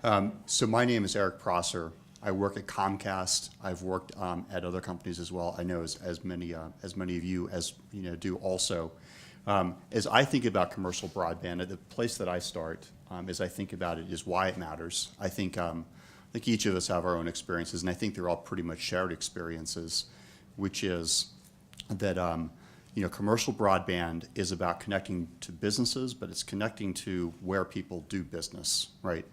So my name is Eric Prosser. I work at Comcast. I've worked at other companies as well. I know as many of you do also. As I think about commercial broadband, the place that I start, as I think about it, is why it matters. I think each of us have our own experiences, and I think they're all pretty much shared experiences, which is that commercial broadband is about connecting to businesses, but it's connecting to where people do business, right?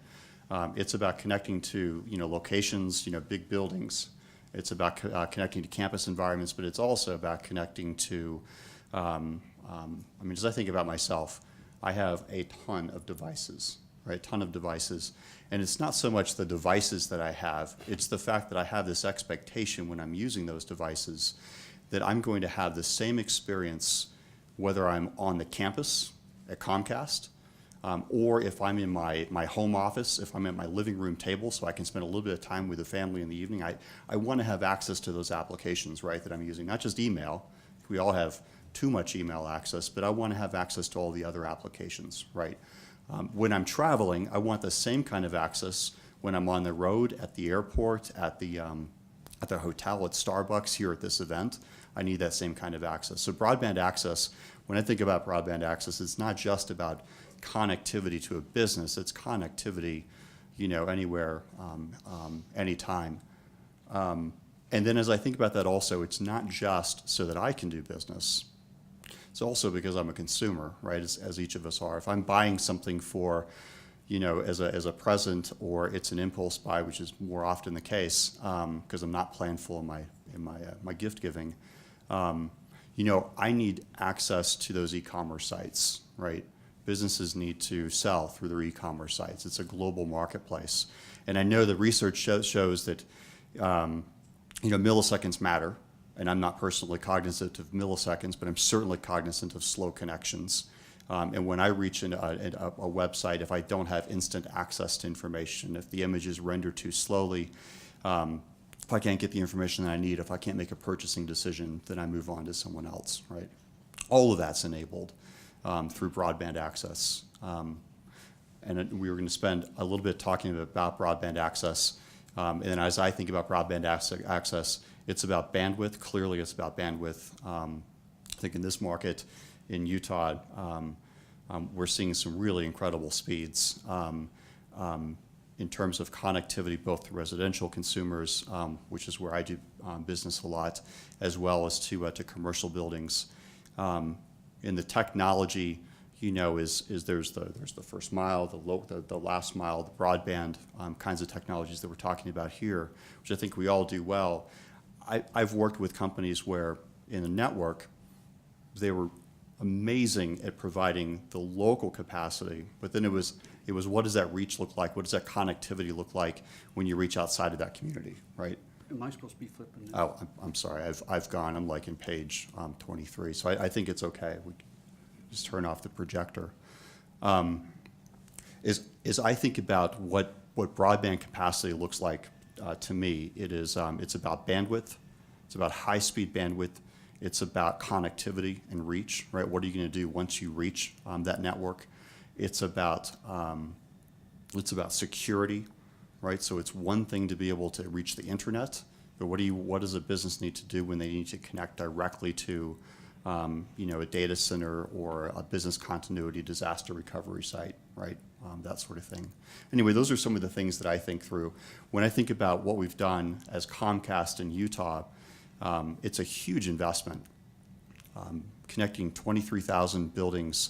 It's about connecting to locations, big buildings. It's about connecting to campus environments, but it's also about connecting to. As I think about myself, I have a ton of devices, right? Ton of devices, and it's not so much the devices that I have; it's the fact that I have this expectation when I'm using those devices that I'm going to have the same experience whether I'm on the campus at Comcast. Or if I'm in my home office, if I'm at my living room table so I can spend a little bit of time with the family in the evening, I want to have access to those applications, right, that I'm using. Not just email. We all have too much email access, but I want to have access to all the other applications, right? When I'm traveling, I want the same kind of access when I'm on the road, at the airport, at the hotel, at Starbucks, here at this event. I need that same kind of access. So broadband access, when I think about broadband access, it's not just about connectivity to a business, it's connectivity, anywhere, anytime. And then as I think about that also, it's not just so that I can do business. It's also because I'm a consumer, right, as each of us are. If I'm buying something for, as a present, or it's an impulse buy, which is more often the case, because I'm not planful in my gift giving, I need access to those e-commerce sites, right? Businesses need to sell through their e-commerce sites. It's a global marketplace. And I know the research shows that milliseconds matter, and I'm not personally cognizant of milliseconds, but I'm certainly cognizant of slow connections. And when I reach a website, if I don't have instant access to information, if the image is rendered too slowly, if I can't get the information that I need, if I can't make a purchasing decision, then I move on to someone else, right? All of that's enabled through broadband access. And we were going to spend a little bit talking about broadband access. And then as I think about broadband access, it's about bandwidth. Clearly, it's about bandwidth. I think in this market in Utah, we're seeing some really incredible speeds in terms of connectivity, both to residential consumers, which is where I do business a lot, as well as to commercial buildings. In the technology, is there's the first mile, the last mile, the broadband kinds of technologies that we're talking about here, which I think we all do well. I've worked with companies where in a network, they were amazing at providing the local capacity, but then it was what does that reach look like? What does that connectivity look like when you reach outside of that community, right? Am I supposed to be flipping this? Oh, I'm sorry. I've gone. I'm like in page 23, so I think it's okay. We just turn off the projector. As I think about what broadband capacity looks like to me, it's about bandwidth. It's about high-speed bandwidth. It's about connectivity and reach, right? What are you going to do once you reach that network? It's about security, right? So it's one thing to be able to reach the internet, but what does a business need to do when they need to connect directly to, a data center or a business continuity disaster recovery site, right? That sort of thing. Anyway, those are some of the things that I think through. When I think about what we've done as Comcast in Utah, it's a huge investment, connecting 23,000 buildings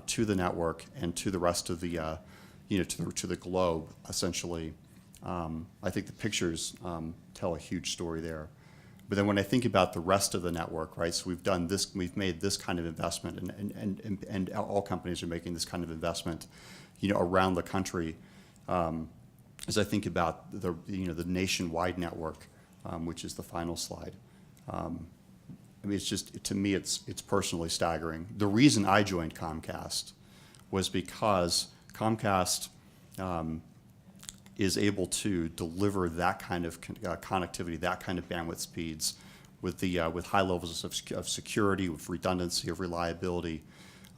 to the network and to the rest of the, to the globe, essentially. I think the pictures tell a huge story there. But then when I think about the rest of the network, right, so we've made this kind of investment, and all companies are making this kind of investment, around the country. As I think about the nationwide network, which is the final slide. It's just, to me, it's personally staggering. The reason I joined Comcast was because Comcast is able to deliver that kind of connectivity, that kind of bandwidth speeds, with high levels of security, with redundancy, of reliability,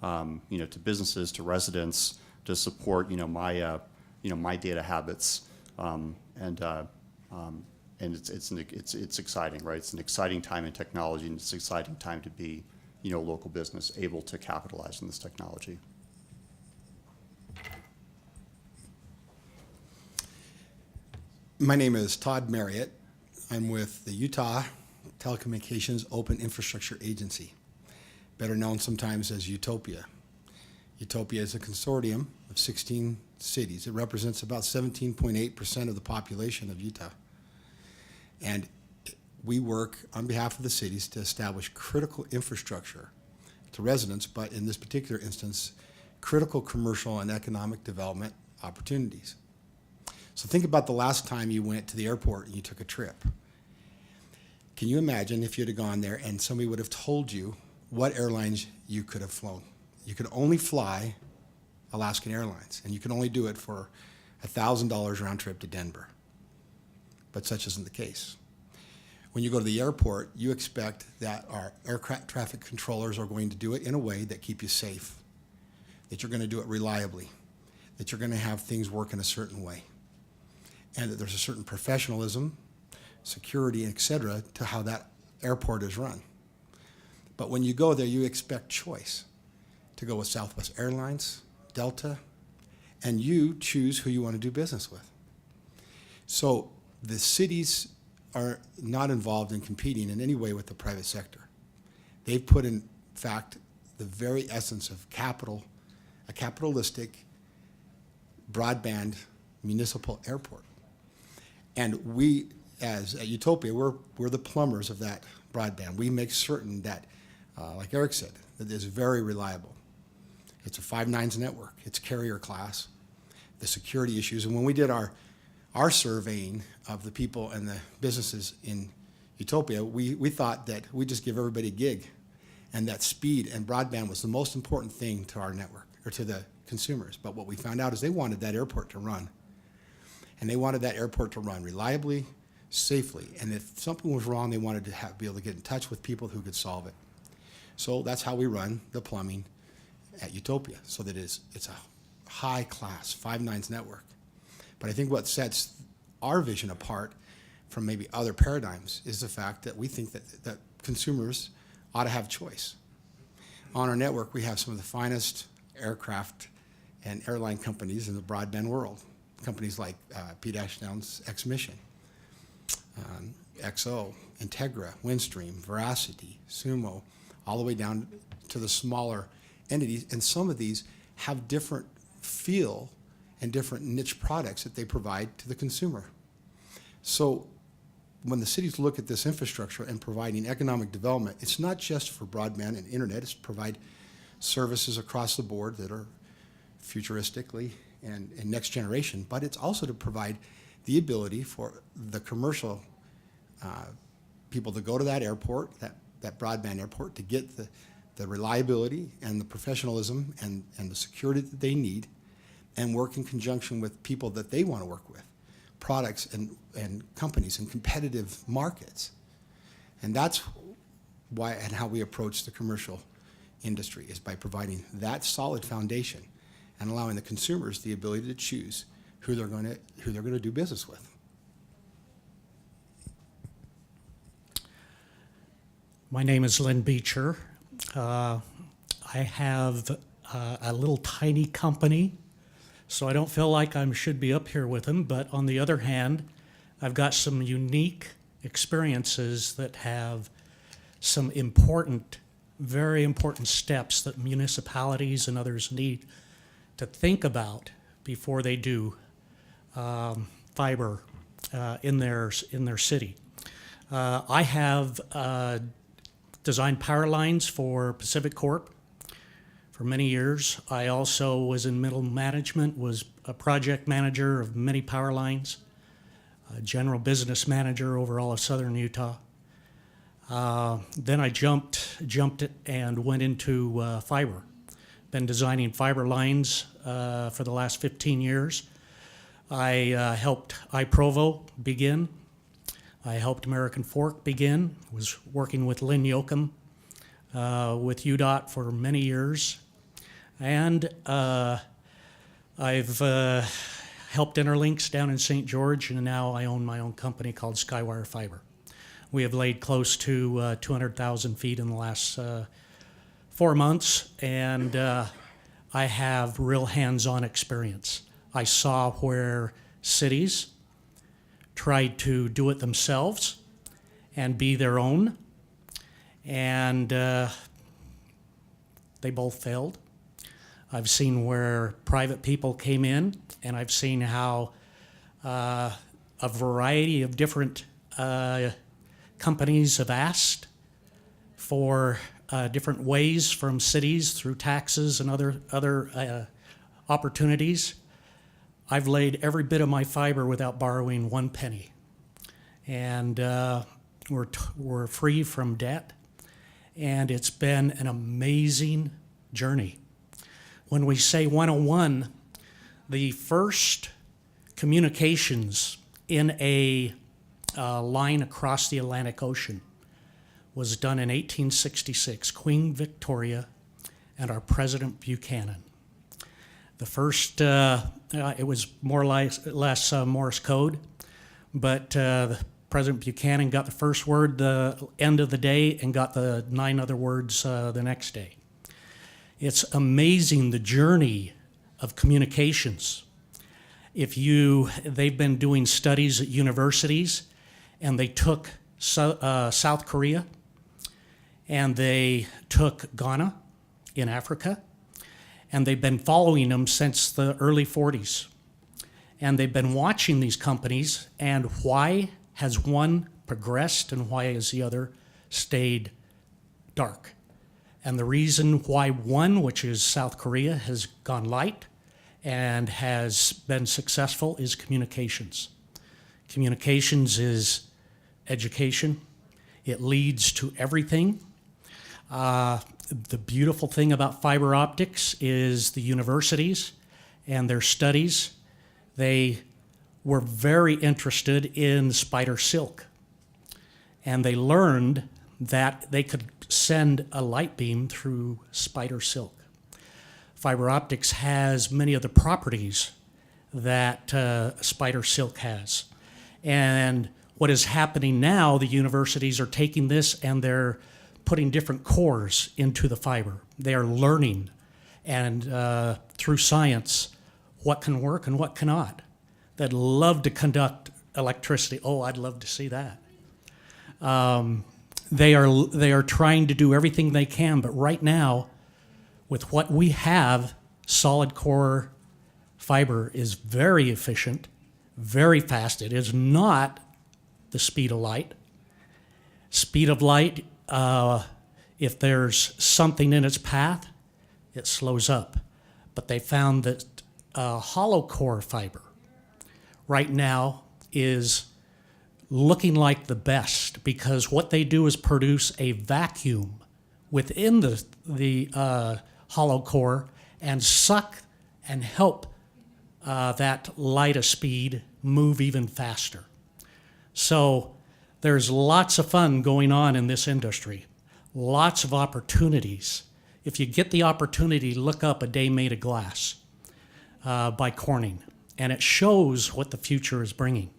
to businesses, to residents, to support my data habits, and it's exciting, right? It's an exciting time in technology, and it's an exciting time to be, a local business able to capitalize on this technology. My name is Todd Marriott. I'm with the Utah Telecommunications Open Infrastructure Agency, better known sometimes as UTOPIA. UTOPIA is a consortium of 16 cities. It represents about 17.8% of the population of Utah. And we work on behalf of the cities to establish critical infrastructure to residents, but in this particular instance, critical commercial and economic development opportunities. So think about the last time you went to the airport and you took a trip. Can you imagine if you'd have gone there and somebody would have told you what airlines you could have flown? You could only fly Alaskan Airlines, and you can only do it for $1,000 round trip to Denver. But such isn't the case. When you go to the airport, you expect that our aircraft traffic controllers are going to do it in a way that keep you safe, that you're going to do it reliably, that you're going to have things work in a certain way, and that there's a certain professionalism, security, et cetera, to how that airport is run. But when you go there, you expect choice to go with Southwest Airlines, Delta, and you choose who you want to do business with. So the cities are not involved in competing in any way with the private sector. They've put in fact the very essence of capital, a capitalistic broadband municipal airport. And we, as at UTOPIA, we're the plumbers of that broadband. We make certain that, like Eric said, that it is very reliable. It's a 5 nines network. It's carrier class. The security issues, and when we did our surveying of the people and the businesses in UTOPIA, we thought that we'd just give everybody a gig, and that speed and broadband was the most important thing to our network, or to the consumers. But what we found out is they wanted that airport to run. And they wanted that airport to run reliably, safely. And if something was wrong, they wanted to be able to get in touch with people who could solve it. So that's how we run the plumbing at UTOPIA, so that it's a high-class 5 nines network. But I think what sets our vision apart from maybe other paradigms is the fact that we think that consumers ought to have choice. On our network, we have some of the finest aircraft and airline companies in the broadband world. Companies like P-Downs, X-Mission, XO, Integra, Windstream, Veracity, Sumo, all the way down to the smaller entities. And some of these have different feel and different niche products that they provide to the consumer. So when the cities look at this infrastructure and providing economic development, it's not just for broadband and internet, it's to provide services across the board that are futuristically and next generation, but it's also to provide the ability for the commercial people to go to that airport, that broadband airport, to get the reliability and the professionalism and the security that they need, and work in conjunction with people that they want to work with, products and companies in competitive markets. And that's why and how we approach the commercial industry, is by providing that solid foundation and allowing the consumers the ability to choose who they're going to do business with. My name is Lynn Beecher. I have a little tiny company, so I don't feel like I should be up here with them, but on the other hand, I've got some unique experiences that have some important, very important steps that municipalities and others need to think about before they do fiber in their city. I have designed power lines for Pacific Corp for many years. I also was in middle management, was a project manager of many power lines, a general business manager over all of southern Utah. Then I jumped it and went into fiber. Been designing fiber lines for the last 15 years. I helped iProvo begin. I helped American Fork begin. Was working with Lynn Yoakum with UDOT for many years. And I've helped Interlinks down in St. George, and now I own my own company called Skywire Fiber. We have laid close to 200,000 feet in the last 4 months, and I have real hands-on experience. I saw where cities tried to do it themselves and be their own, and they both failed. I've seen where private people came in, and I've seen how a variety of different companies have asked for different ways from cities through taxes and other opportunities. I've laid every bit of my fiber without borrowing one penny, and we're free from debt, and it's been an amazing journey. When we say 101, the first communications in a line across the Atlantic Ocean was done in 1866, Queen Victoria and our President Buchanan. The first, it was more or less Morse code, but President Buchanan got the first word the end of the day and got the 9 other words the next day. It's amazing the journey of communications. They've been doing studies at universities, and they took South Korea, and they took Ghana in Africa, and they've been following them since the early 40s. And they've been watching these companies, and why has one progressed and why has the other stayed dark? And the reason why one, which is South Korea, has gone light and has been successful is communications. Communications is education. It leads to everything. The beautiful thing about fiber optics is the universities and their studies. They were very interested in spider silk, and they learned that they could send a light beam through spider silk. Fiber optics has many of the properties that spider silk has. And what is happening now, the universities are taking this and they're putting different cores into the fiber. They are learning, and through science, what can work and what cannot. They'd love to conduct electricity. Oh, I'd love to see that. They are trying to do everything they can, but right now, with what we have, solid core fiber is very efficient, very fast. It is not the speed of light. Speed of light, if there's something in its path, it slows up. But they found that hollow core fiber right now is looking like the best, because what they do is produce a vacuum within the hollow core and suck and help that light of speed move even faster. So there's lots of fun going on in this industry, lots of opportunities. If you get the opportunity, look up A Day Made of Glass by Corning, and it shows what the future is bringing.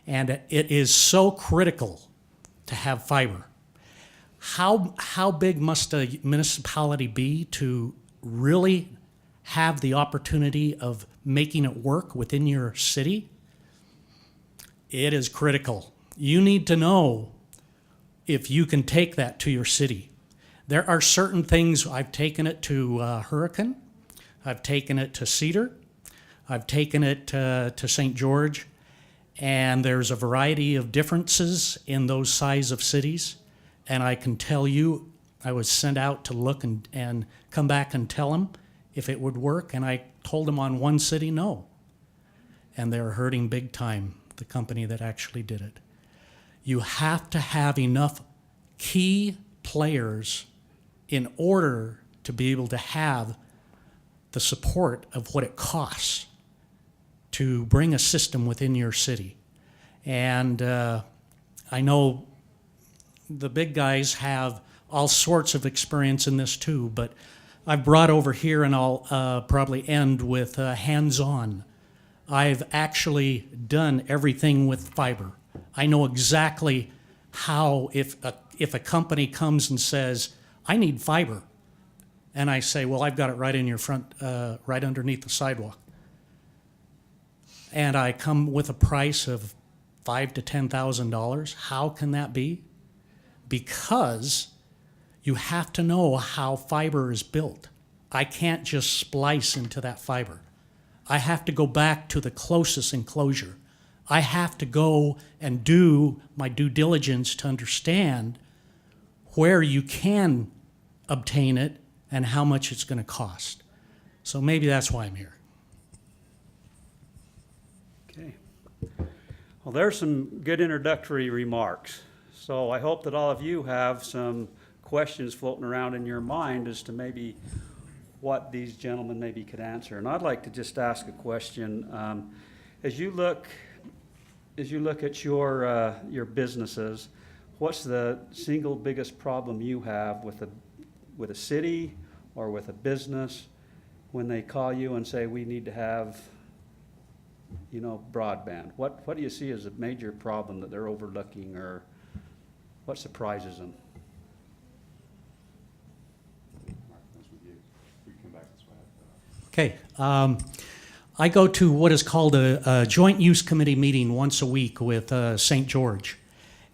And it is so critical to have fiber. How big must a municipality be to really have the opportunity of making it work within your city? It is critical. You need to know if you can take that to your city. There are certain things, I've taken it to Hurricane, I've taken it to Cedar, I've taken it to St. George, and there's a variety of differences in those size of cities. And I can tell you, I was sent out to look and come back and tell them if it would work. And I told them on one city, no. And they're hurting big time, the company that actually did it. You have to have enough key players in order to be able to have the support of what it costs to bring a system within your city. And I know the big guys have all sorts of experience in this too, but I've brought over here, and I'll probably end with hands-on I've actually done everything with fiber. I know exactly how, if a company comes and says, I need fiber, and I say, well, I've got it right in your front, right underneath the sidewalk. And I come with a price of $5,000 to $10,000. How can that be? Because you have to know how fiber is built. I can't just splice into that fiber. I have to go back to the closest enclosure. I have to go and do my due diligence to understand where you can obtain it and how much it's going to cost. So maybe that's why I'm here. Okay. Well, there's some good introductory remarks. So I hope that all of you have some questions floating around in your mind as to maybe what these gentlemen maybe could answer. And I'd like to just ask a question. As you look at your businesses, what's the single biggest problem you have with a city or with a business when they call you and say, we need to have, broadband? What do you see as a major problem that they're overlooking, or what surprises them? Okay. I go to what is called a joint use committee meeting once a week with St. George.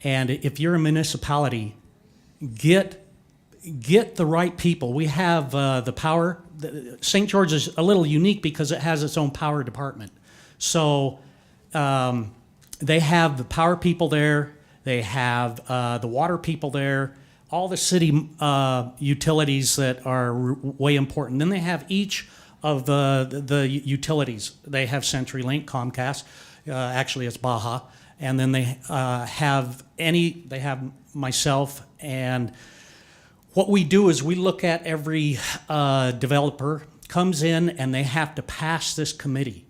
And if you're a municipality, get the right people. We have the power. St. George is a little unique because it has its own power department. So they have the power people there. They have the water people there. All the city utilities that are way important. Then they have each of the utilities. They have CenturyLink, Comcast. Actually, it's Baja. And then they have myself. And what we do is we look at every developer comes in, and they have to pass this committee.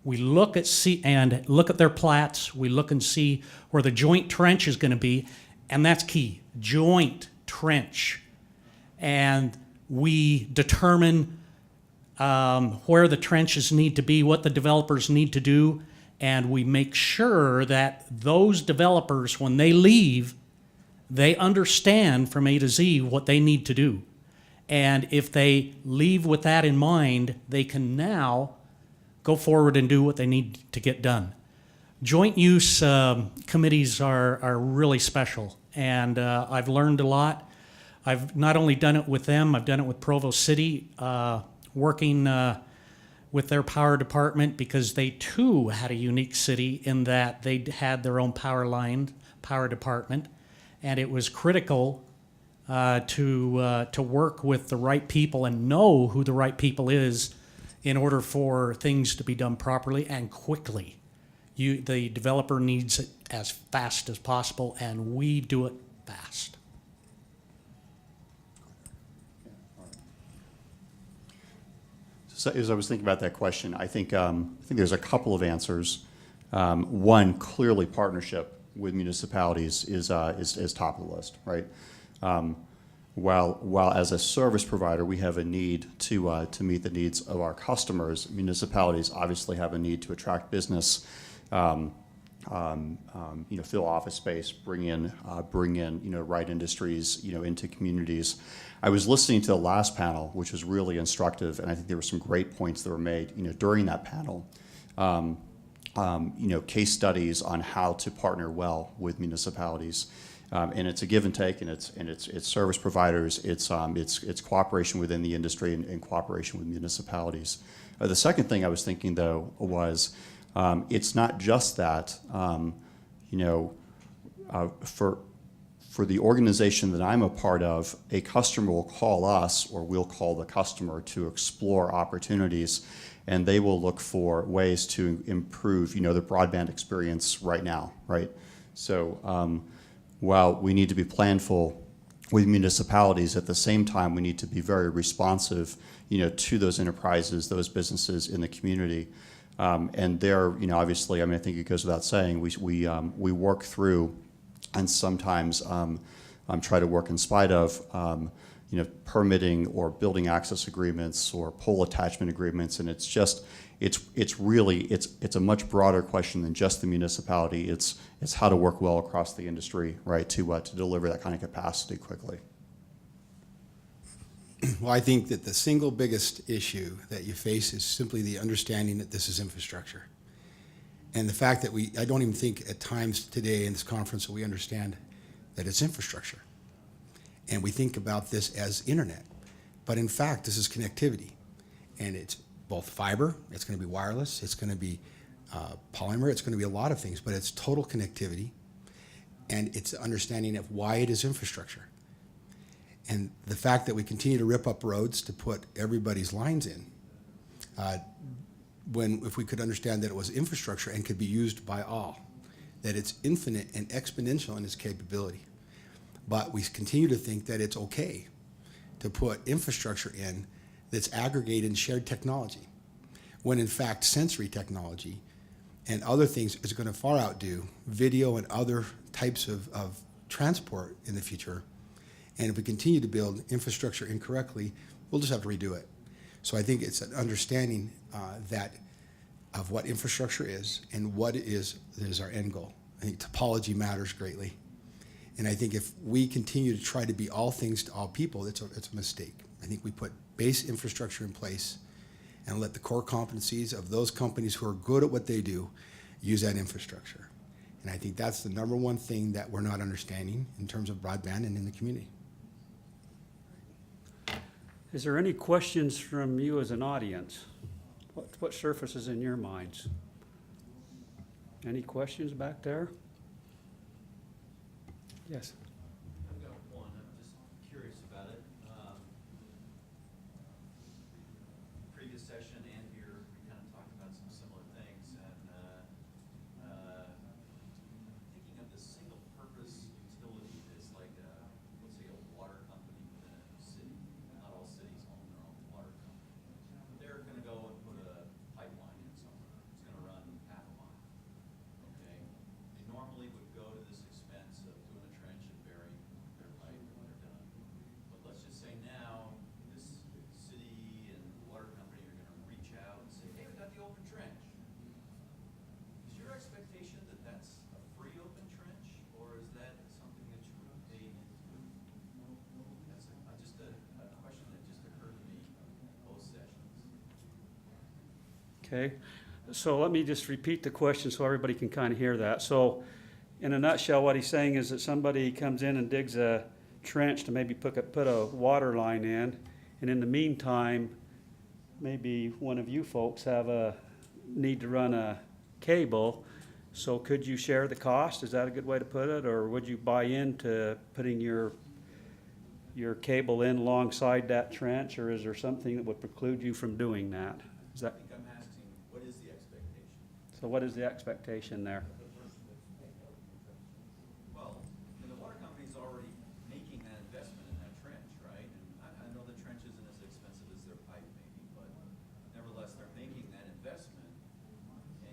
We look at their plats. We look and see where the joint trench is going to be, and that's key. Joint trench, and we determine where the trenches need to be, what the developers need to do, and we make sure that those developers, when they leave, they understand from A to Z what they need to do. And if they leave with that in mind, they can now go forward and do what they need to get done. Joint use committees are really special, and I've learned a lot. I've not only done it with them, I've done it with Provo City, working with their power department, because they too had a unique city in that they had their own power department, and it was critical to work with the right people and know who the right people is in order for things to be done properly and quickly. The developer needs it as fast as possible, and we do it fast. So as I was thinking about that question, I think there's a couple of answers. One, clearly partnership with municipalities is top of the list, right? While as a service provider we have a need to meet the needs of our customers, municipalities obviously have a need to attract business, fill office space, bring in right industries into communities. I was listening to the last panel, which was really instructive, and I think there were some great points that were made during that panel. Case studies on how to partner well with municipalities. And it's a give and take, and it's service providers, it's cooperation within the industry and cooperation with municipalities. The second thing I was thinking though was it's not just that. For the organization that I'm a part of, a customer will call us, or we'll call the customer to explore opportunities, and they will look for ways to improve the broadband experience right now, right? So. While we need to be planful with municipalities, at the same time we need to be very responsive, to those enterprises, those businesses in the community, and there, obviously, I think it goes without saying, we work through, and sometimes try to work in spite of, permitting or building access agreements or pole attachment agreements, and it's it's really, it's a much broader question than just the municipality. It's how to work well across the industry, right, to deliver that kind of capacity quickly. Well, I think that the single biggest issue that you face is simply the understanding that this is infrastructure. And the fact that I don't even think at times today in this conference that we understand that it's infrastructure. And we think about this as internet. But in fact, this is connectivity. And it's both fiber, it's going to be wireless, it's going to be polymer, it's going to be a lot of things, but it's total connectivity. And it's the understanding of why it is infrastructure. And the fact that we continue to rip up roads to put everybody's lines in, if we could understand that it was infrastructure and could be used by all, that it's infinite and exponential in its capability. But we continue to think that it's okay to put infrastructure in that's aggregated and shared technology, when in fact sensory technology and other things is going to far outdo video and other types of transport in the future. And if we continue to build infrastructure incorrectly, we'll just have to redo it. So I think it's an understanding of what infrastructure is and what it is our end goal. I think topology matters greatly. And I think if we continue to try to be all things to all people, it's a mistake. I think we put base infrastructure in place and let the core competencies of those companies who are good at what they do use that infrastructure. And I think that's the number one thing that we're not understanding in terms of broadband and in the community. Is there any questions from you as an audience? What surfaces in your minds? Any questions back there? Yes. I've got one. I'm just curious about it. Previous session and here, we kind of talked about some similar things, and thinking of the single-purpose utility as like let's say a water company within a city. Not all cities own their own water company. But they're going to go and put a pipeline in somewhere. It's going to run half a mile. Okay. They normally would go to this expense of doing a trench and burying their pipe when they're done. But let's just say now this city and water company are going to reach out and say, hey, we got the open trench. Is your expectation that that's a free open trench, or is that something that you would pay into? That's just a question that just occurred to me both sessions. Okay, so let me just repeat the question so everybody can kind of hear that. So in a nutshell, what he's saying is that somebody comes in and digs a trench to maybe put a water line in, and in the meantime, maybe one of you folks have a need to run a cable. So could you share the cost? Is that a good way to put it? Or would you buy into putting your cable in alongside that trench, or is there something that would preclude you from doing that? Is that, I think I'm asking, what is the expectation? so what is the expectation there? Well, the water company's already making that investment in that trench, right? And I know the trench isn't as expensive as their pipe maybe, but nevertheless, they're making that investment.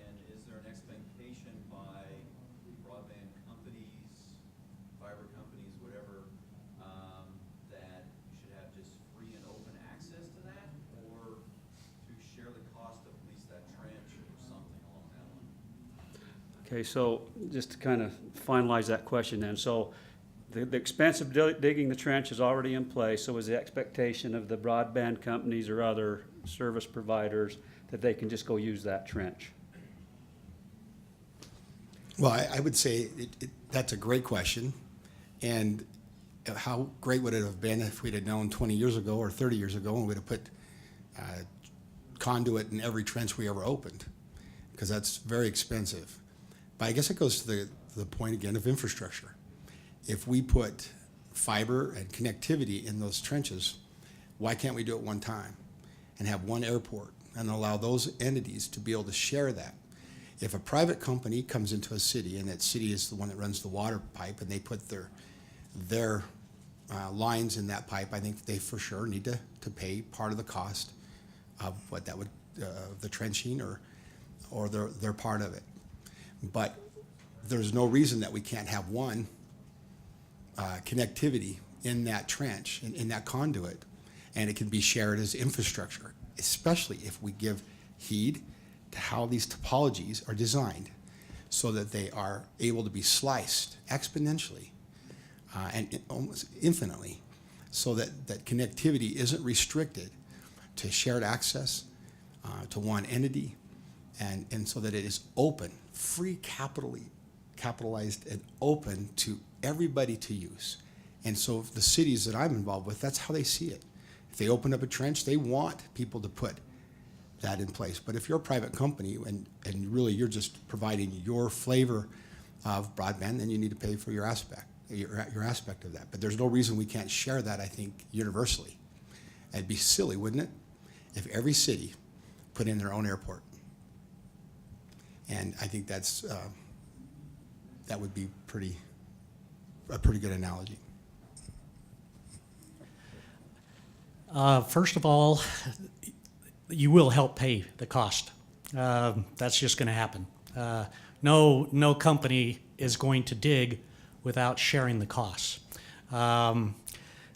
And is there an expectation by broadband companies, fiber companies, whatever, that you should have just free and open access to that? Or to share the cost of at least that trench or something along that line? Okay, so just to kind of finalize that question then, so the expense of digging the trench is already in place, so is the expectation of the broadband companies or other service providers that they can just go use that trench? Well, I would say that's a great question. And how great would it have been if we'd have known 20 years ago or 30 years ago and we'd have put conduit in every trench we ever opened, because that's very expensive. But I guess it goes to the point again of infrastructure. If we put fiber and connectivity in those trenches, why can't we do it one time and have one airport and allow those entities to be able to share that? If a private company comes into a city and that city is the one that runs the water pipe and they put their lines in that pipe, I think they for sure need to pay part of the cost of what that would, the trenching or their part of it. But there's no reason that we can't have one connectivity in that trench, in that conduit, and it can be shared as infrastructure, especially if we give heed to how these topologies are designed so that they are able to be sliced exponentially and almost infinitely, so that connectivity isn't restricted to shared access, to one entity, and so that it is open, free capitalized and open to everybody to use. And so the cities that I'm involved with, that's how they see it. If they open up a trench, they want people to put that in place. But if you're a private company and really you're just providing your flavor of broadband, then you need to pay for your aspect of that. But there's no reason we can't share that, I think, universally. It'd be silly, wouldn't it, if every city put in their own airport? And I think that's that would be a pretty good analogy. First of all, you will help pay the cost. That's just going to happen. No company is going to dig without sharing the costs.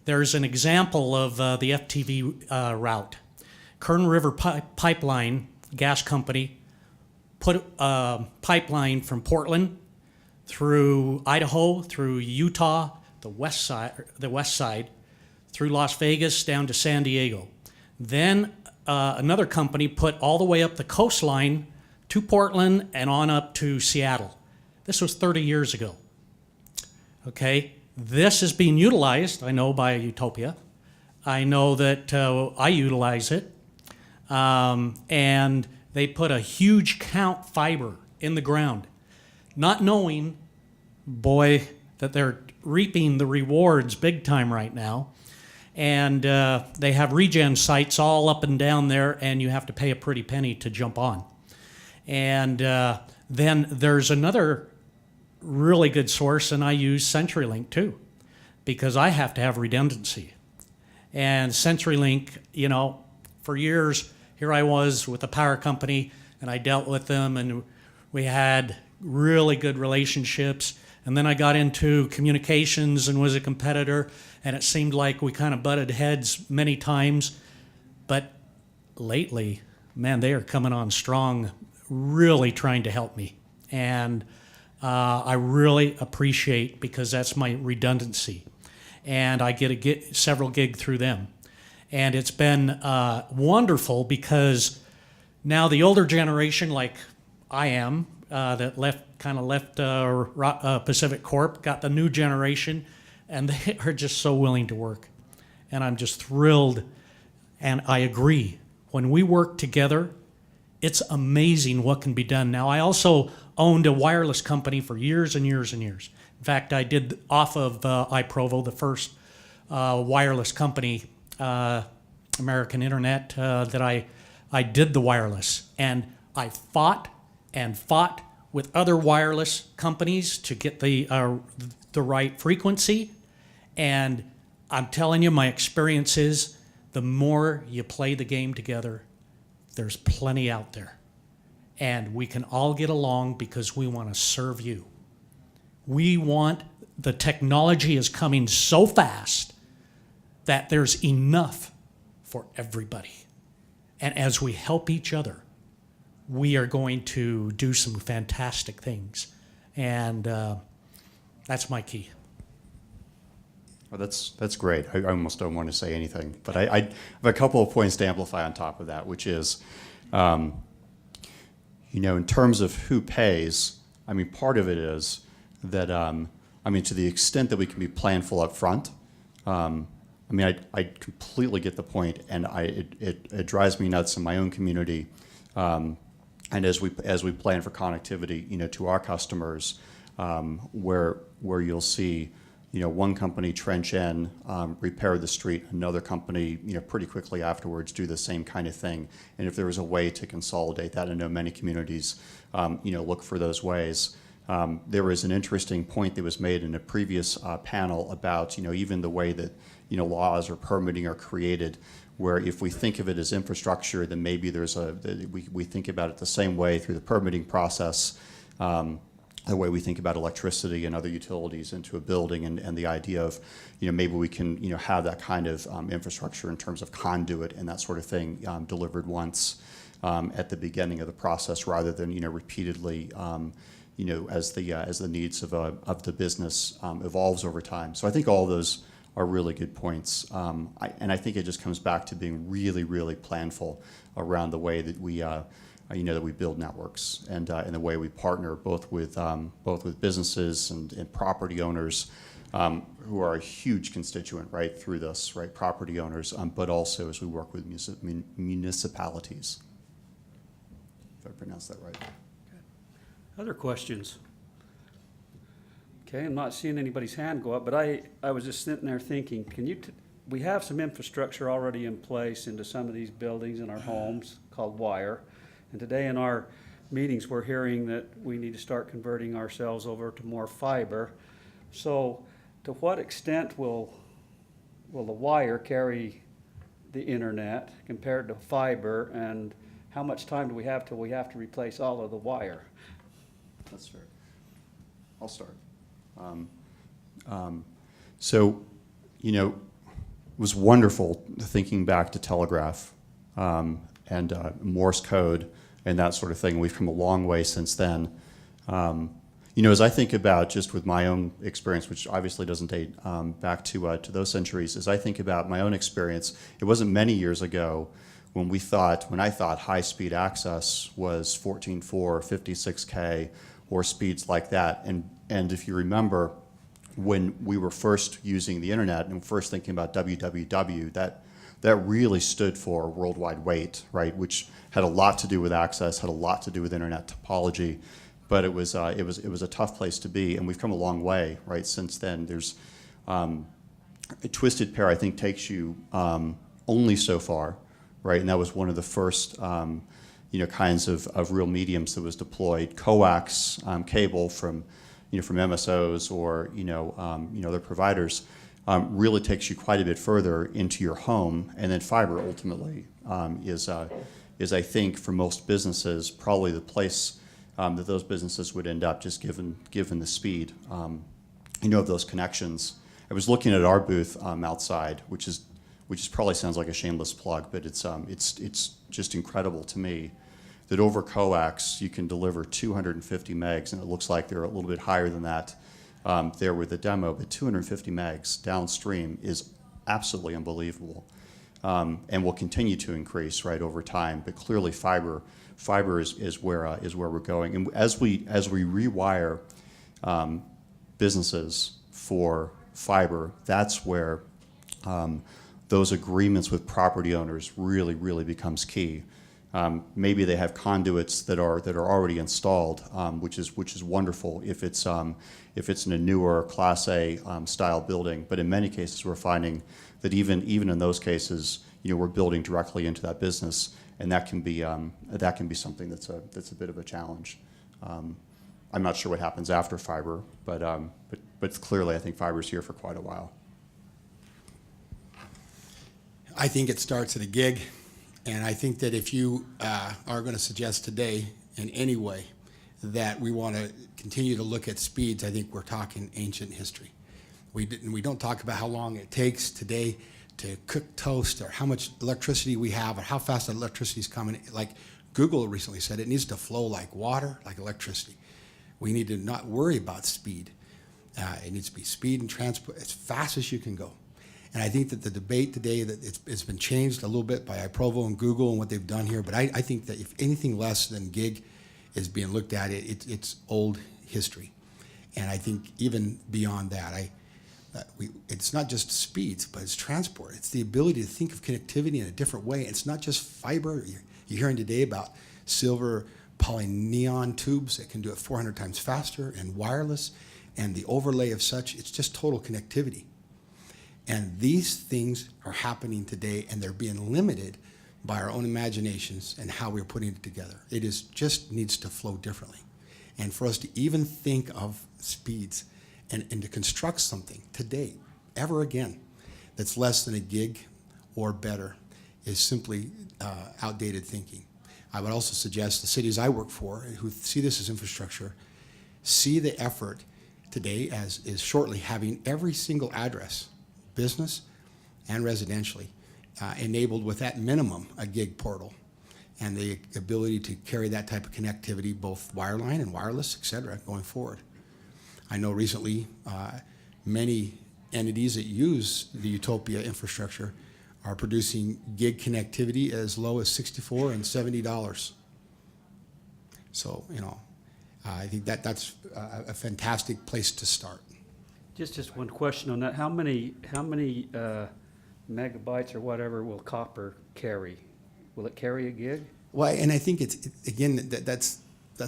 There's an example of the FTV route. Kern River Pipeline Gas Company put a pipeline from Portland through Idaho, through Utah, the west side, through Las Vegas down to San Diego. Then another company put all the way up the coastline to Portland and on up to Seattle. This was 30 years ago. Okay, this is being utilized, I know, by UTOPIA. I know that I utilize it. And they put a huge count fiber in the ground, not knowing, boy, that they're reaping the rewards big time right now. And they have regen sites all up and down there, and you have to pay a pretty penny to jump on. And then there's another really good source, and I use CenturyLink too, because I have to have redundancy. And CenturyLink, you know, for years, here I was with a power company, and I dealt with them, and we had really good relationships. And then I got into communications and was a competitor, and it seemed like we kind of butted heads many times. But lately, man, they are coming on strong, really trying to help me. And I really appreciate, because that's my redundancy. And I get several gig through them. And it's been wonderful, because now the older generation, like I am, that left Pacific Corp, got the new generation, and they are just so willing to work. And I'm just thrilled, and I agree. When we work together, it's amazing what can be done. Now, I also owned a wireless company for years and years and years. In fact, I did off of iProvo, the first wireless company, American Internet, that I did the wireless. And I fought and fought with other wireless companies to get the right frequency. And I'm telling you, my experience is the more you play the game together, there's plenty out there. And we can all get along because we want to serve you. The technology is coming so fast that there's enough for everybody. And as we help each other, we are going to do some fantastic things. And that's my key. Well, that's great. I almost don't want to say anything, but I have a couple of points to amplify on top of that, which is, in terms of who pays, I mean, part of it is that, to the extent that we can be planful up front, I completely get the point, and it drives me nuts in my own community. And as we plan for connectivity, to our customers, where you'll see, one company trench in, repair the street, another company, pretty quickly afterwards do the same kind of thing. And if there was a way to consolidate that, I know many communities, look for those ways. There was an interesting point that was made in a previous panel about, even the way that, laws or permitting are created, where if we think of it as infrastructure, then maybe we think about it the same way through the permitting process. the way we think about electricity and other utilities into a building, and the idea of, maybe we can, have that kind of infrastructure in terms of conduit and that sort of thing delivered once at the beginning of the process, rather than, repeatedly, as the needs of the business evolves over time. So I think all of those are really good points, and I think it just comes back to being really, really planful around the way that we that we build networks, and the way we partner both with businesses and property owners, who are a huge constituent, right, through this, right, property owners, but also as we work with municipalities. If I pronounced that right. Other questions? Okay, I'm not seeing anybody's hand go up, but I was just sitting there thinking, we have some infrastructure already in place into some of these buildings in our homes called wire. And today in our meetings, we're hearing that we need to start converting ourselves over to more fiber. So to what extent will the wire carry the internet compared to fiber, and how much time do we have till we have to replace all of the wire? That's fair. I'll start. So, it was wonderful thinking back to telegraph and Morse code and that sort of thing. We've come a long way since then. As I think about, just with my own experience, which obviously doesn't date back to those centuries, as I think about my own experience, it wasn't many years ago when I thought high-speed access was 14.4, 56K, or speeds like that. And if you remember, when we were first using the internet and first thinking about www, that really stood for World Wide Wait, right? Which had a lot to do with access, had a lot to do with internet topology, but it was a tough place to be, and we've come a long way, right? Since then, there's a twisted pair. I think takes you only so far, right? And that was one of the first kinds of real mediums that was deployed. Coax cable from MSOs or other providers really takes you quite a bit further into your home, and then fiber ultimately is I think for most businesses probably the place that those businesses would end up, just given the speed of those connections. I was looking at our booth outside, which probably sounds like a shameless plug, but it's just incredible to me that over coax you can deliver 250 megs, and it looks like they're a little bit higher than that there with the demo, but 250 megs downstream is absolutely unbelievable, and will continue to increase, right, over time. But clearly fiber is where we're going, and as we rewire businesses for fiber, that's where those agreements with property owners really becomes key. Maybe they have conduits that are already installed, which is wonderful if it's in a newer Class A style building. But in many cases, we're finding that even in those cases, we're building directly into that business, and that can be something that's a bit of a challenge. I'm not sure what happens after fiber, but clearly I think fiber's here for quite a while. I think it starts at a gig, and I think that if you are going to suggest today in any way that we want to continue to look at speeds, I think we're talking ancient history. We don't talk about how long it takes today to cook toast, or how much electricity we have, or how fast that electricity is coming. Like Google recently said, it needs to flow like water, like electricity. We need to not worry about speed. It needs to be speed and transport as fast as you can go. And I think that the debate today, that it's been changed a little bit by iProvo and Google and what they've done here, but I think that if anything less than gig is being looked at, it's old history. And I think even beyond that, it's not just speeds, but it's transport. It's the ability to think of connectivity in a different way. It's not just fiber. You're hearing today about silver polyneon tubes that can do it 400 times faster, and wireless, and the overlay of such. It's just total connectivity. And these things are happening today, and they're being limited by our own imaginations and how we're putting it together. It just needs to flow differently. And for us to even think of speeds and to construct something today, ever again, that's less than a gig or better is simply outdated thinking. I would also suggest the cities I work for, who see this as infrastructure, see the effort today as is shortly having every single address, business and residentially, enabled with at minimum a gig portal and the ability to carry that type of connectivity, both wireline and wireless, et cetera, going forward. I know recently many entities that use the UTOPIA infrastructure are producing gig connectivity as low as $64 and $70. So, you know, I think that's a fantastic place to start. Just one question on that. How many megabytes or whatever will copper carry? Will it carry a gig? Well, and I think again, that's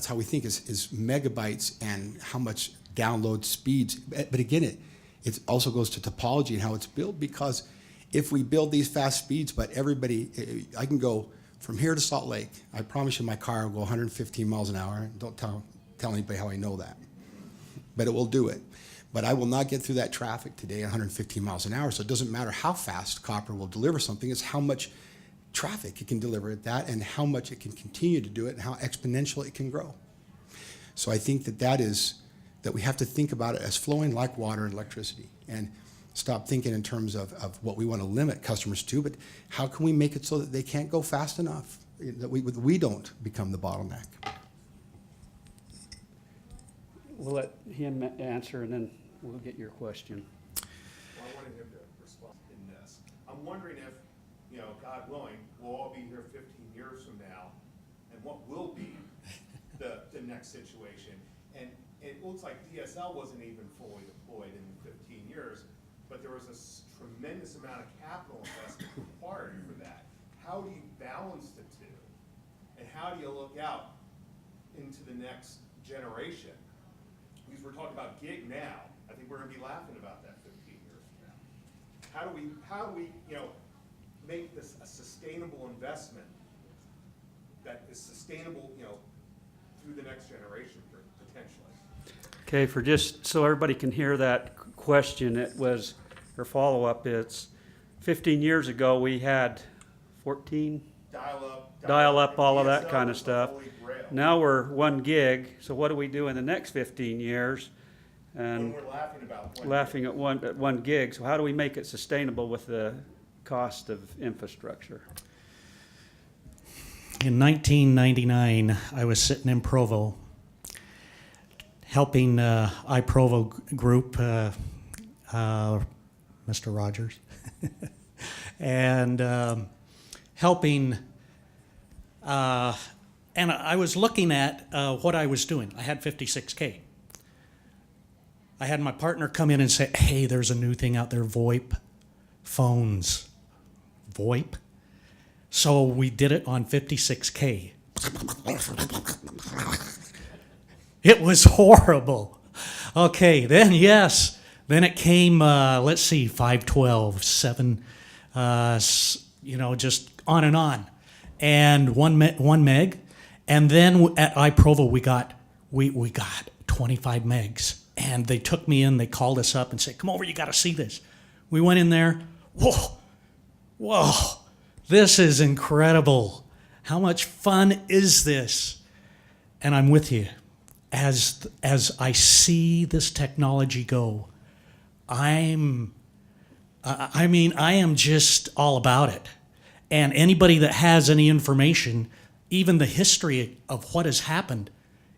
how we think is megabytes and how much download speeds. But again, it also goes to topology and how it's built, because if we build these fast speeds, but everybody, I can go from here to Salt Lake. I promise you my car will go 115 miles an hour. Don't tell anybody how I know that. But it will do it. But I will not get through that traffic today at 115 miles an hour. So it doesn't matter how fast copper will deliver something, it's how much traffic it can deliver at that and how much it can continue to do it and how exponential it can grow. So I think that we have to think about it as flowing like water and electricity, and stop thinking in terms of what we want to limit customers to, but how can we make it so that they can't go fast enough, that we don't become the bottleneck. We'll let him answer, and then we'll get your question. Well, I wanted him to respond in this. I'm wondering if, you know, God willing, we'll all be here 15 years from now, and what will be the next situation. And it looks like DSL wasn't even fully deployed in 15 years, but there was a tremendous amount of capital investment required for that. How do you balance the two? And how do you look out into the next generation? Because we're talking about gig now. I think we're going to be laughing about that 15 years from now. How do we, you know, make this a sustainable investment that is sustainable, you know, through the next generation potentially? Okay, for just so everybody can hear that question, it was, her follow-up, it's 15 years ago we had 14 dial up, all of that kind of stuff. Now we're 1 gig, so what do we do in the next 15 years? And When we're laughing about laughing at 1 gig, so how do we make it sustainable with the cost of infrastructure? In 1999, I was sitting in Provo, helping iProvo group, Mr. Rogers, and helping, and I was looking at what I was doing. I had 56K. I had my partner come in and say, hey, there's a new thing out there, VoIP phones. VoIP? So we did it on 56K. It was horrible. Okay, then yes. Then it came, let's see, 512, 7, you know, just on and on. And 1 meg. And then at iProvo, we got 25 megs. And they took me in, they called us up and said, come over, you got to see this. We went in there. Whoa, this is incredible. How much fun is this? And I'm with you. As I see this technology go, I am just all about it. And anybody that has any information, even the history of what has happened,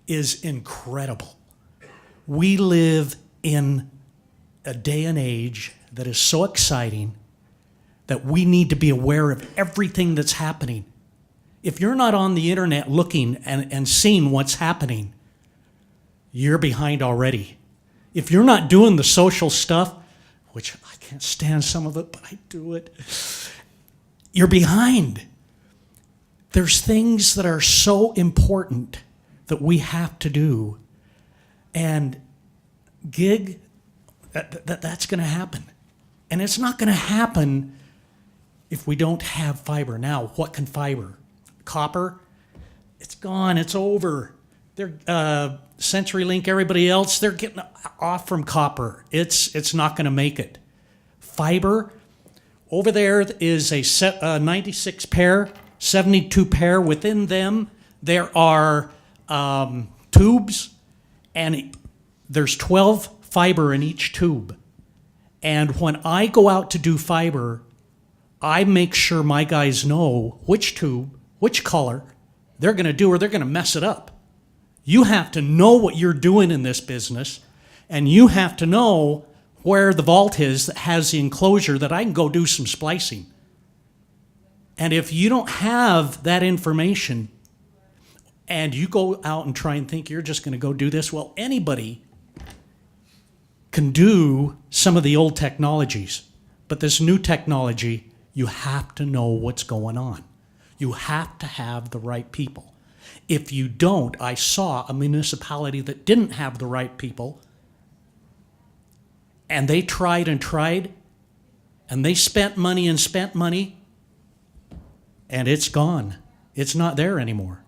is incredible. We live in a day and age that is so exciting that we need to be aware of everything that's happening. If you're not on the internet looking and seeing what's happening, you're behind already. If you're not doing the social stuff, which I can't stand some of it, but I do it, you're behind. There's things that are so important that we have to do. And gig, that's going to happen. And it's not going to happen if we don't have fiber. Now, what can fiber? Copper? It's gone. It's over. They're CenturyLink, everybody else, they're getting off from copper. It's not going to make it. Fiber, over there is a 96 pair, 72 pair. Within them, there are tubes, and there's 12 fiber in each tube. And when I go out to do fiber, I make sure my guys know which tube, which color they're going to do, or they're going to mess it up. You have to know what you're doing in this business, and you have to know where the vault is that has the enclosure that I can go do some splicing. And if you don't have that information and you go out and try and think you're just going to go do this, well, anybody can do some of the old technologies. But this new technology, you have to know what's going on. You have to have the right people. If you don't, I saw a municipality that didn't have the right people, and they tried and tried, and they spent money and spent money, and it's gone. It's not there anymore.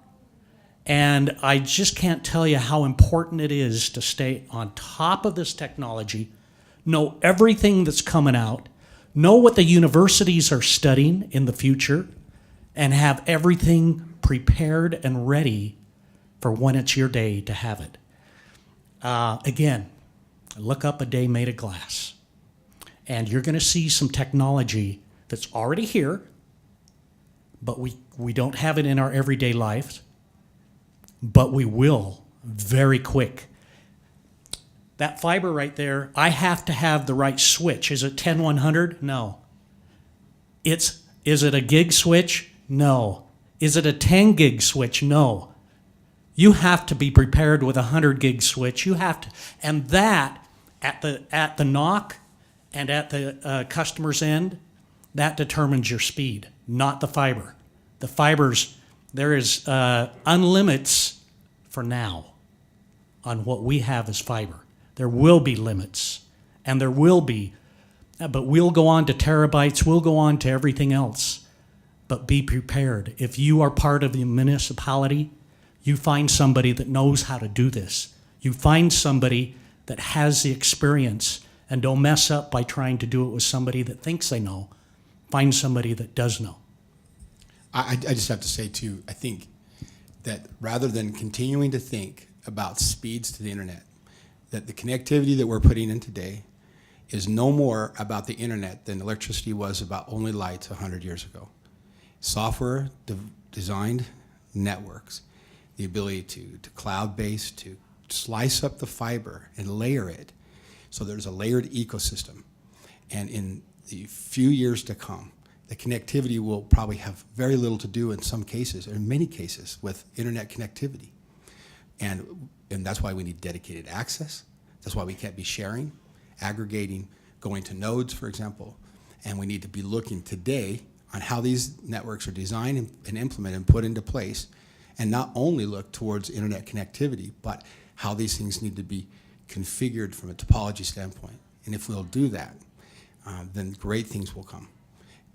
And I just can't tell you how important it is to stay on top of this technology, know everything that's coming out, know what the universities are studying in the future, and have everything prepared and ready for when it's your day to have it. Again, look up A Day Made of Glass, and you're going to see some technology that's already here, but we don't have it in our everyday lives, but we will very quick. That fiber right there, I have to have the right switch. Is it 10100? No. Is it a gig switch? No. Is it a 10 gig switch? No. You have to be prepared with a 100 gig switch. You have to, and that at the knock and at the customer's end, that determines your speed, not the fiber. The fibers, there is unlimits for now on what we have as fiber. There will be limits, and there will be, but we'll go on to terabytes, we'll go on to everything else. But be prepared. If you are part of the municipality, you find somebody that knows how to do this. You find somebody that has the experience, and don't mess up by trying to do it with somebody that thinks they know. Find somebody that does know. I just have to say, too, I think that rather than continuing to think about speeds to the internet, that the connectivity that we're putting in today is no more about the internet than electricity was about only lights 100 years ago. Software designed networks, the ability to cloud-based, to slice up the fiber and layer it so there's a layered ecosystem. And in the few years to come, the connectivity will probably have very little to do in some cases, or in many cases, with internet connectivity. And that's why we need dedicated access. That's why we can't be sharing, aggregating, going to nodes, for example. And we need to be looking today on how these networks are designed and implemented and put into place, and not only look towards internet connectivity, but how these things need to be configured from a topology standpoint. And if we'll do that, then great things will come.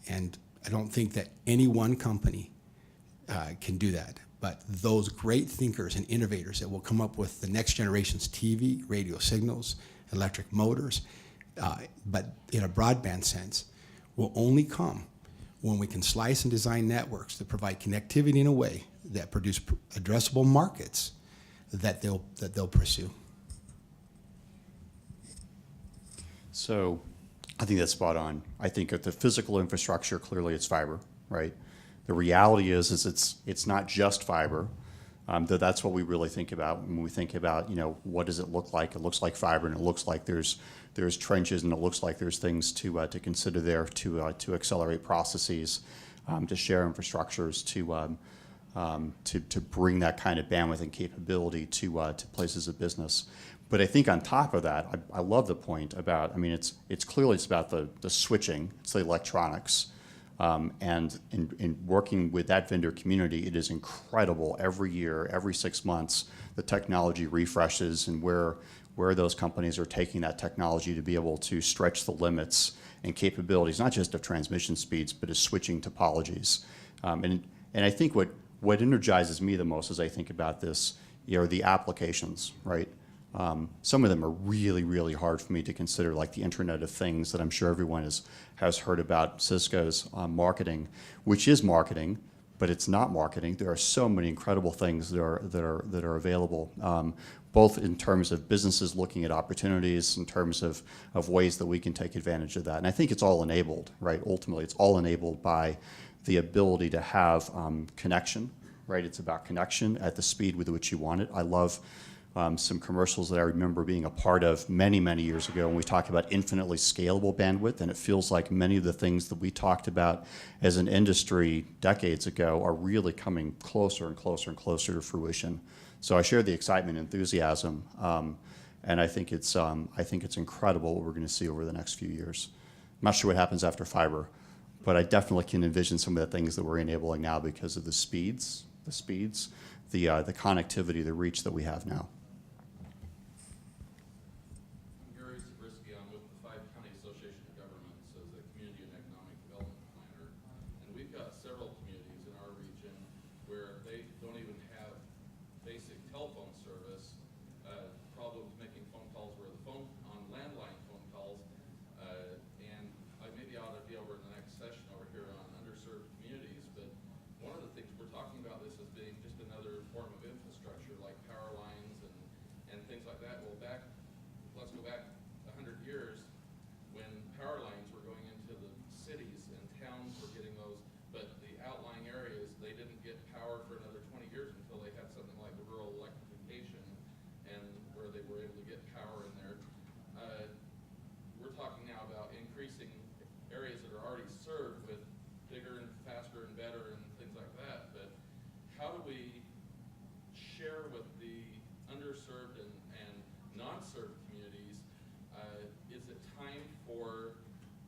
And I don't think that any one company can do that, but those great thinkers and innovators that will come up with the next generation's TV, radio signals, electric motors, but in a broadband sense, will only come when we can slice and design networks that provide connectivity in a way that produce addressable markets that they'll pursue. So I think that's spot on. I think at the physical infrastructure, clearly it's fiber, right? The reality is it's not just fiber. That's what we really think about when we think about, what does it look like? It looks like fiber, and it looks like there's trenches, and it looks like there's things to consider there to accelerate processes, to share infrastructures, to bring that kind of bandwidth and capability to places of business. But I think on top of that, I love the point about, it's clearly about the switching, it's the electronics. And in working with that vendor community, it is incredible every year, every 6 months, the technology refreshes and where those companies are taking that technology to be able to stretch the limits and capabilities, not just of transmission speeds, but of switching topologies. And I think what energizes me the most as I think about this, are the applications, right? Some of them are really, really hard for me to consider, like the Internet of Things that I'm sure everyone has heard about, Cisco's marketing, which is marketing, but it's not marketing. There are so many incredible things that are available, both in terms of businesses looking at opportunities, in terms of ways that we can take advantage of that. And I think it's all enabled, right? Ultimately, it's all enabled by the ability to have connection, right? It's about connection at the speed with which you want it. I love some commercials that I remember being a part of many, many years ago when we talked about infinitely scalable bandwidth, and it feels like many of the things that we talked about as an industry decades ago are really coming closer and closer and closer to fruition. So I share the excitement and enthusiasm, and I think it's incredible what we're going to see over the next few years. I'm not sure what happens after fiber, but I definitely can envision some of the things that we're enabling now because of the speeds, the connectivity, the reach that we have now. I'm Gary Zabriskie. I'm with the Five-County Association of Governments as a Community and Economic Development Planner. And we've got several communities in our region where they don't even have basic telephone service, problems making phone calls where the phone, on landline phone calls, and I maybe ought to be over in the next session over here on underserved communities, but one of the things we're talking about this as being just another form of infrastructure like power lines and things like that. Well, let's go back 100 years when power lines were going into the cities and towns were getting those, but the outlying areas, they didn't get power for another 20 years until they had something like the rural electrification and where they were able to get power in there. We're talking now about increasing areas that are already served with bigger and faster and better and things like that, but how do we share with the underserved and non-served communities? Is it time for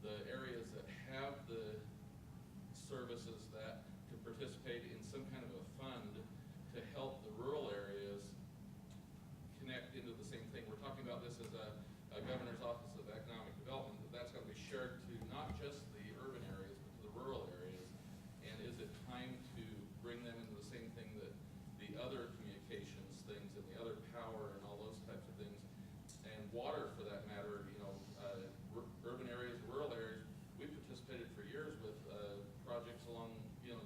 the areas that have the services that to participate in some kind of a fund to help the rural areas connect into the same thing? We're talking about this as a governor's office of economic development, but that's going to be shared to not just the urban areas, but to the rural areas. And is it time to bring them into the same thing that the other communications things and the other power and all those types of things, and water for that matter, urban areas, rural areas? We participated for years with projects along, in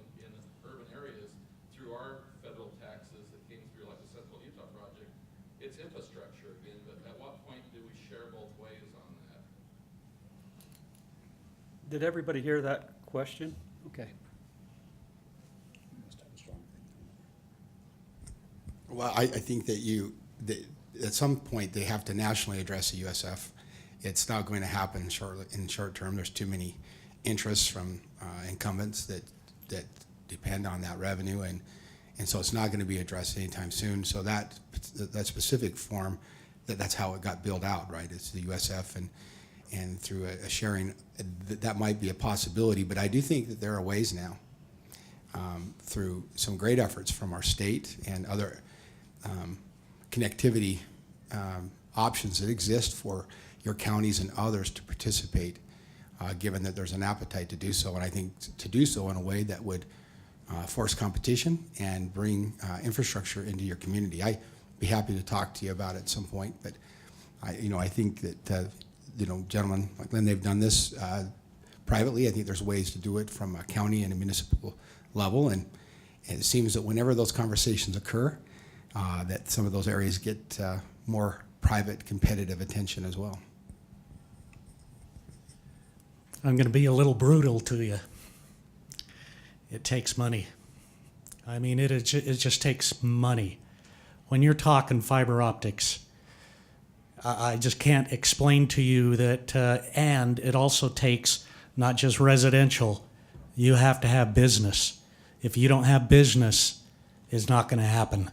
urban areas through our federal taxes that came through, like the Central Utah project. It's infrastructure again, but at what point do we share both ways on that? Did everybody hear that question? Okay. Well, I think that at some point they have to nationally address the USF. It's not going to happen in short term. There's too many interests from incumbents that depend on that revenue, and so it's not going to be addressed anytime soon. So that specific form, that's how it got built out, right? It's the USF, and through a sharing, that might be a possibility. But I do think that there are ways now, through some great efforts from our state and other connectivity options that exist for your counties and others to participate, given that there's an appetite to do so. And I think to do so in a way that would force competition and bring infrastructure into your community. I'd be happy to talk to you about it at some point, but I think that gentlemen like Lynn, they've done this privately. I think there's ways to do it from a county and a municipal level, and it seems that whenever those conversations occur, that some of those areas get more private competitive attention as well. I'm going to be a little brutal to you. It takes money. I mean, it just takes money. When you're talking fiber optics, I just can't explain to you that, and it also takes not just residential, you have to have business. If you don't have business, it's not going to happen.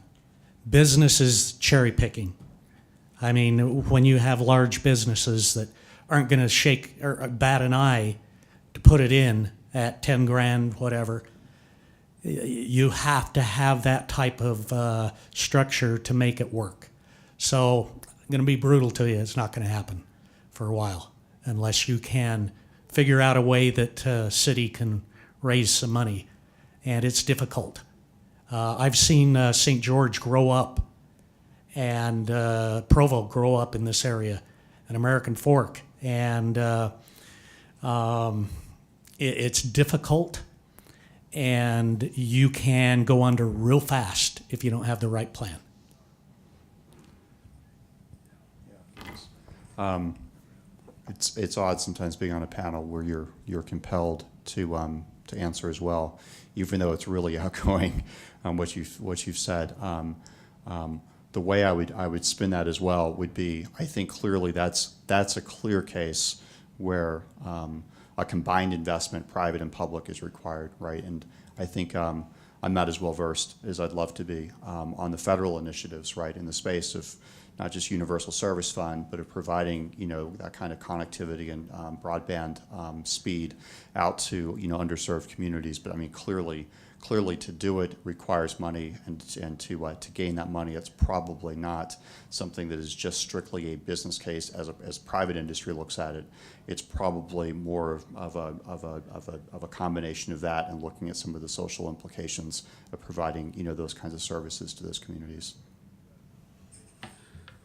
Business is cherry picking. I mean, when you have large businesses that aren't going to shake or bat an eye to put it in at 10 grand, whatever, you have to have that type of structure to make it work. So I'm going to be brutal to you. It's not going to happen for a while unless you can figure out a way that city can raise some money, and it's difficult. I've seen St. George grow up and Provo grow up in this area, and American Fork, and it's difficult, and you can go under real fast if you don't have the right plan. It's odd sometimes being on a panel where you're compelled to answer as well, even though it's really outgoing, what you've said. The way I would spin that as well would be, I think clearly that's a clear case where a combined investment, private and public, is required, right? And I think I'm not as well versed as I'd love to be on the federal initiatives, right, in the space of not just universal service fund, but of providing, that kind of connectivity and broadband speed out to, underserved communities. But I mean, clearly to do it requires money, and to gain that money, it's probably not something that is just strictly a business case as private industry looks at it. It's probably more of a combination of that and looking at some of the social implications of providing, those kinds of services to those communities.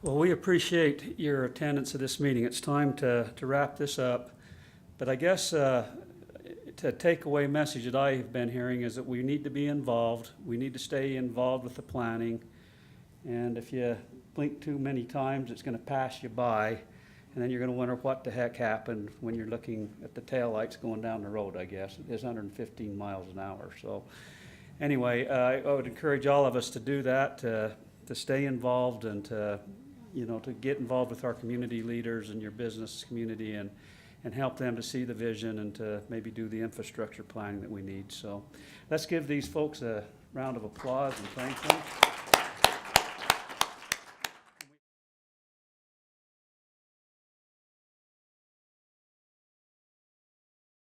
Well, we appreciate your attendance at this meeting. It's time to wrap this up. But I guess the takeaway message that I've been hearing is that we need to be involved. We need to stay involved with the planning. And if you blink too many times, it's going to pass you by. And then you're going to wonder what the heck happened when you're looking at the taillights going down the road, I guess. It is 115 miles an hour. So anyway, I would encourage all of us to do that, to stay involved and to get involved with our community leaders and your business community and help them to see the vision and to maybe do the infrastructure planning that we need. So let's give these folks a round of applause and thank them.